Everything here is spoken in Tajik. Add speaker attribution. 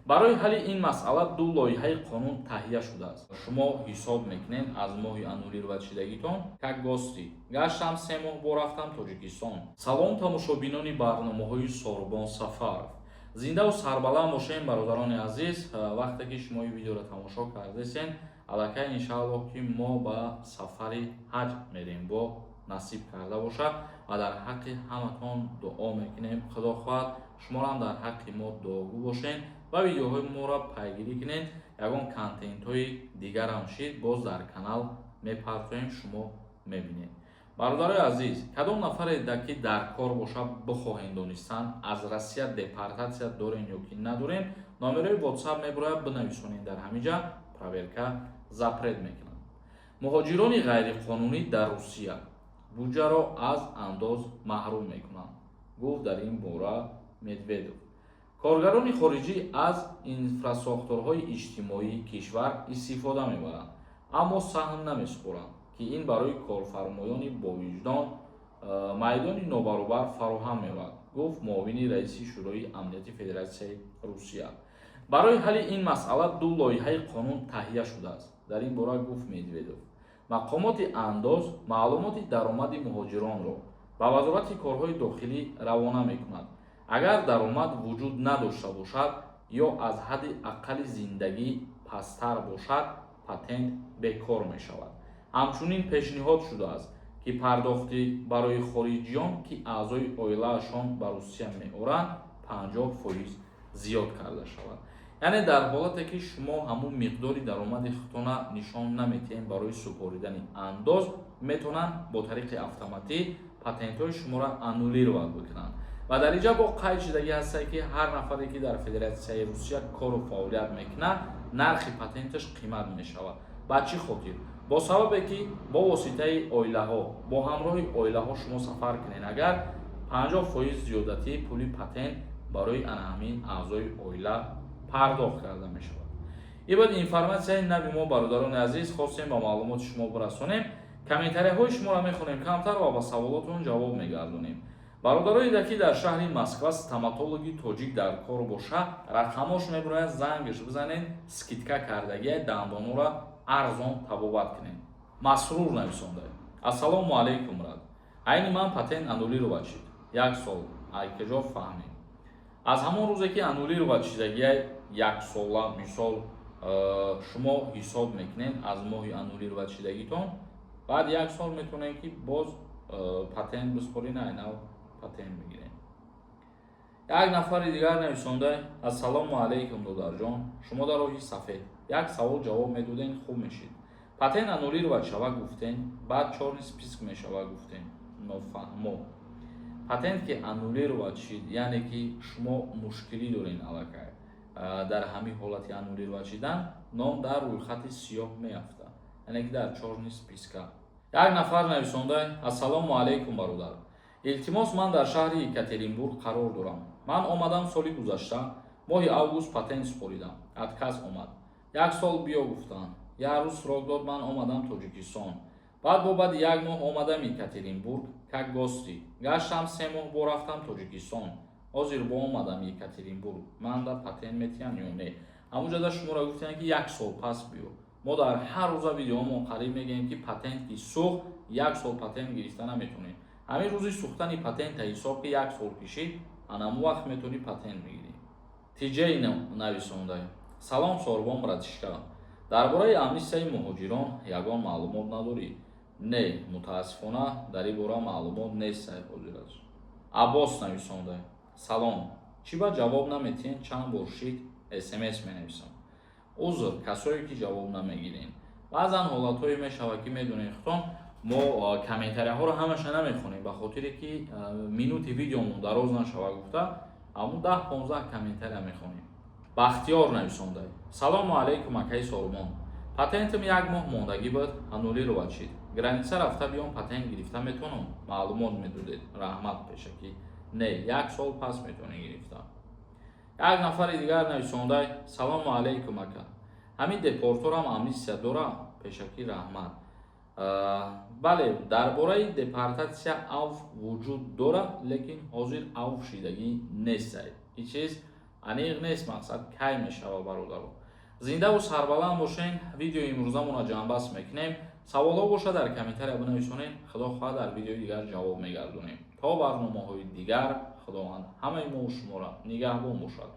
Speaker 1: барои ҳалли ин масъала ду лоиҳаи қонун таҳия шудааст. шумо ҳисоб мекунед аз моҳи аннулировадшидагитон как гости. гаштам 3 моҳ бо рафтам Тоҷикистон. Салом тамошобинони барномаҳои Сорбон Сафаров. Зиндаву сарбаланд бошем бародарони азиз. Вақте ки шумо ин видеоро тамошо кардесен, аллакай иншааллоҳ ки мо ба сафари ҳаҷ мерем, бо насиб карда бошад ва дар ҳаққи ҳаматон дуо мекунем. Худохоҳад шуморо ҳам дар ҳаққи мо дуогӯ бошен ва видеоҳои моро пайгирӣ кунед. Ягон контентҳои дигарам шид боз дар канал мепартоем, шумо мебинед. бародарои азиз, кадом нафаре ки дар кор бошад бихоҳем донистан аз Россия депортатсия дорем ё ки надорем, номерои WhatsApp мебарояд бинависонед. дар ҳамиҷа проверка запрет мекунад. муҳоҷирони ғайриқонунӣ дар Русия буҷаро аз андоз маҳрум мекунанд, гуфт дар ин бора Медведев. коргарони хориҷӣ аз инфрасохторҳои иҷтимоии кишвар истифода мебаранд, аммо саҳм намесупоранд ки ин барои корфармоёни бовиҷдон майдони нобаробар фароҳам меовад, гуфт муовини раиси шӯрои амнияти Федератсияи Русия. барои ҳалли ин масъала ду лоиҳаи қонун таҳия шудааст. дар ин бора гуфт Медведев. мақомоти андоз маълумоти даромади муҳоҷиронро ба вазорати корҳои дохилӣ равона мекунад. агар даромад вуҷуд надошта бошад ё аз ҳадди аққали зиндагӣ пасттар бошад, патент бекор мешавад. ҳамчунин пешниҳод шудааст ки пардохти барои хориҷиён ки аъзои оилаашон ба Русия меоранд 50% зиёд карда шавад. яъне дар ҳолате ки шумо ҳамун миқдори даромади худтона нишон наметиҳед барои супоридани андоз, метавонанд бо тариқи автоматӣ патентҳои шуморо аннулировать бикунанд. ва дар инҷа бо қайд шудагӣ ҳастад ки ҳар нафаре ки дар Федератсияи Русия кору фаъолият мекунад, нархи патенташ қимат мешавад. ба чӣ хотир? бо сабабе ки бо воситаи оилаҳо, бо ҳамроҳи оилаҳо шумо сафар кунед, агар 50% зиёдатии пули патент барои ҳамин аъзои оила пардохт карда мешавад. ин бод информатсияи нави мо бародарони азиз, хостем ба маълумоти шумо бирасонем. комментарияҳои шуморо мехонем камтар ва ба саволотон ҷавоб мегардонем. бародарои ки дар шаҳри Москва стоматологи тоҷик дар кор бошад, рақамош мебарояд зангаш бизанед, скидка кардагии дандонҳоро арзон табобат кунед. масрур нависонда. ассалому алайкум рад. айни ман патент аннулировать шид. 1 сол айкаҷо фаҳмед. аз ҳамон рӯзе ки аннулировать шидагии 1 сола мисол шумо ҳисоб мекунед аз моҳи аннулировать шидагитон, баъд 1 сол метавонед ки боз патент бисупоред, айнав патент бигиред. як нафари дигар нависонда: ассалому алайкум додарҷон, шумо дар роҳи сафед як савол ҷавоб медоден, хуб мешид. патент аннулировать шава гуфтен, баъд чорни списк мешава гуфтен. нофаҳмо. патент ки аннулировать шид, яъне ки шумо мушкилӣ доред аллакай дар ҳамин ҳолати аннулировать шидан, ном дар рӯйхати сиёҳ меафтад, яъне ки дар чорни списка. як нафар нависонда: ассалому алайкум бародар, илтимос, ман дар шаҳри Екатеринбург қарор дорам. ман омадам соли гузашта моҳи август патент супоридам, отказ омад. 1 сол биё гуфтанд, 1 рӯз срок дод, ман омадам Тоҷикистон. баъд бо баъди 1 моҳ омадам Екатеринбург как гости. гаштам 3 моҳ бо рафтам Тоҷикистон. ҳозир бо омадам Екатеринбург. ман да патент метиҳам ё не? ҳамунҷода шуморо гуфтанд ки 1 сол пас биё. мо дар ҳар рӯза видеоҳомон қариб мегӯем ки патент ки сӯхт 1 сол патент гирифта наметавонед. ҳамин рӯзи сӯхтани патента ҳисоб ки 1 сол кишид, анаму вақт метавонӣ патент бигирӣ. тиҷаи нависонда: салом Сорбон братишка, дар бораи амнистияи муҳоҷирон ягон маълумот надорӣ? не, мутаассифона дар ин бора маълумот нест. ҳозир аст. аббос нависонда: салом, чӣ ба ҷавоб наметиҳед? чанд бор шид смс менависам. узр касое ки ҷавоб намегирем. баъзан ҳолатҳое мешавад ки медонед худтон мо комментарияҳоро ҳамаша намехонем, ба хотире ки минути видеомон дароз нашава гуфта ҳамун 10-15 комментария мехонем. бахтиёр нависонда: салому алайкум акаи Сорбон, патентам 1 моҳ мондагӣ буд, аннулировать шид. граница рафта биём патент гирифта метавонам? маълумот медодед, раҳмат пешакӣ. не, 1 сол пас метавонед гирифта. як нафари дигар нависонда: салому алайкум ака, ҳамин депорторам амнистия дора? пешакӣ раҳмат. бале, дар бораи депортатсия авф вуҷуд дорад, лекин ҳозир авф шидагӣ нест. ин чиз аниқ нест мақсад кай мешава бародаро. Зиндаву сарбаланд бошен. Видеои имрӯзамонро ҷамъбаст мекунем. Саволҳо бошад дар комментария бинависонед. Худо хоҳад дар видеои дигар ҷавоб мегардонем. То барномаҳои дигар худованд ҳамаи мо шуморо нигаҳбон бошад.